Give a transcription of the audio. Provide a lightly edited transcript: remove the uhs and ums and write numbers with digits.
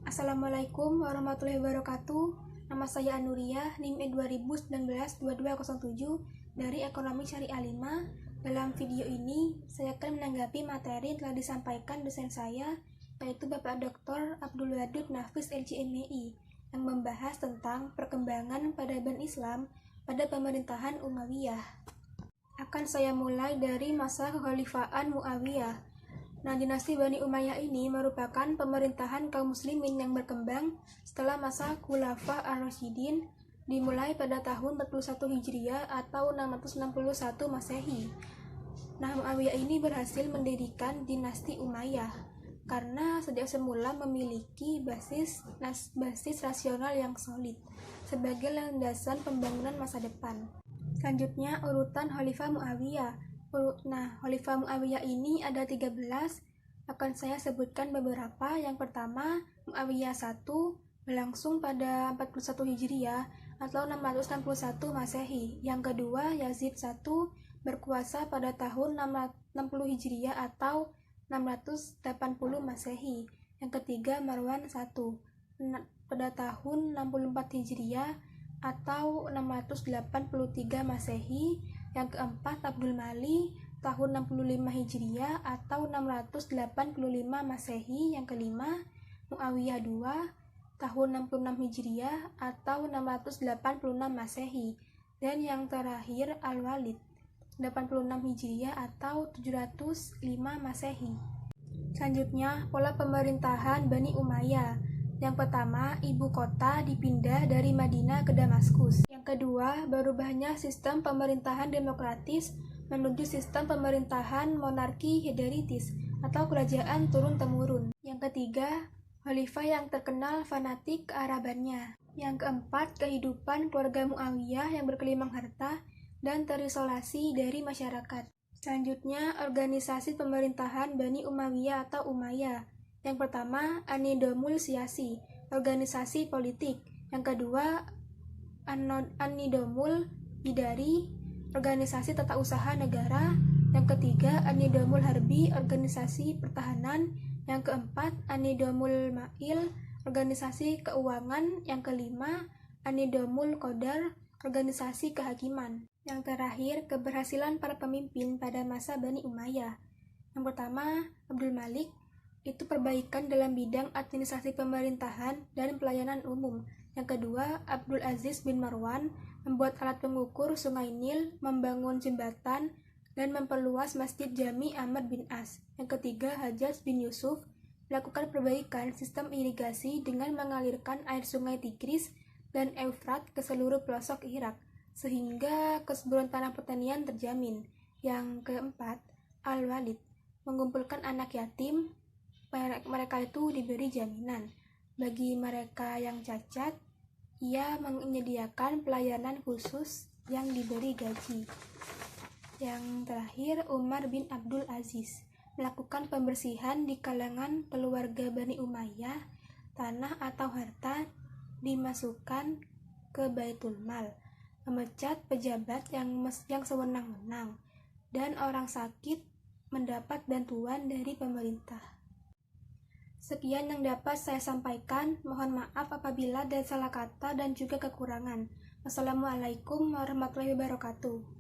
Assalamualaikum warahmatullahi wabarakatuh. Nama saya Anuria, NIM 2019-2207 dari Ekonomi Syariah 5. Dalam video ini, saya akan menanggapi materi yang telah disampaikan dosen saya, yaitu Bapak Dr. Abdul Wadud Nafis LCMI, yang membahas tentang perkembangan peradaban Islam pada pemerintahan Umayyah. Akan saya mulai dari masa kekhalifahan Muawiyah. Nah, dinasti Bani Umayyah ini merupakan pemerintahan kaum muslimin yang berkembang setelah masa Khulafa ar-Rasyidin, dimulai pada tahun 41 Hijriah atau 661 Masehi. Nah, Muawiyah ini berhasil mendirikan dinasti Umayyah karena sejak semula memiliki basis rasional yang solid sebagai landasan pembangunan masa depan. Selanjutnya, urutan Khalifah Muawiyah. Nah, Khalifah Muawiyah ini ada 13. Akan saya sebutkan beberapa. Yang pertama, Muawiyah 1 berlangsung pada 41 Hijriah atau 661 Masehi. Yang kedua, Yazid 1 berkuasa pada tahun 60 Hijriah atau 680 Masehi. Yang ketiga, Marwan 1 pada tahun 64 Hijriah atau 683 Masehi. Yang keempat, Abdul Malik tahun 65 Hijriah atau 685 Masehi. Yang kelima, Muawiyah 2 tahun 66 Hijriah atau 686 Masehi. Dan yang terakhir, Al-Walid 86 Hijriah atau 705 Masehi. Selanjutnya, pola pemerintahan Bani Umayyah. Yang pertama, ibu kota dipindah dari Madinah ke Damaskus. Yang kedua, berubahnya sistem pemerintahan demokratis menuju sistem pemerintahan monarki hederitis atau kerajaan turun-temurun. Yang ketiga, khalifah yang terkenal fanatik kearabannya. Yang keempat, kehidupan keluarga Muawiyah yang berkelimang harta dan terisolasi dari masyarakat. Selanjutnya, organisasi pemerintahan Bani Umayyah atau Umayyah. Yang pertama, An-Nidhamul Siyasi, organisasi politik. Yang kedua, An-Nidhamul Idari, organisasi tata usaha negara. Yang ketiga, An-Nidhamul Harbi, organisasi pertahanan. Yang keempat, An-Nidhamul Ma'il, organisasi keuangan. Yang kelima, An-Nidhamul Qadar, organisasi kehakiman. Yang terakhir, keberhasilan para pemimpin pada masa Bani Umayyah. Yang pertama, Abdul Malik, itu perbaikan dalam bidang administrasi pemerintahan dan pelayanan umum. Yang kedua, Abdul Aziz bin Marwan membuat alat pengukur Sungai Nil, membangun jembatan, dan memperluas Masjid Jami Amr bin As. Yang ketiga, Hajjaj bin Yusuf melakukan perbaikan sistem irigasi dengan mengalirkan air sungai Tigris dan Eufrat ke seluruh pelosok Irak, sehingga kesuburan tanah pertanian terjamin. Yang keempat, Al-Walid mengumpulkan anak yatim. Mereka itu diberi jaminan. Bagi mereka yang cacat, ia menyediakan pelayanan khusus yang diberi gaji. Yang terakhir, Umar bin Abdul Aziz melakukan pembersihan di kalangan keluarga Bani Umayyah. Tanah atau harta dimasukkan ke Baitul Mal, memecat pejabat yang sewenang-wenang, dan orang sakit mendapat bantuan dari pemerintah. Sekian yang dapat saya sampaikan. Mohon maaf apabila ada salah kata dan juga kekurangan. Wassalamualaikum warahmatullahi wabarakatuh.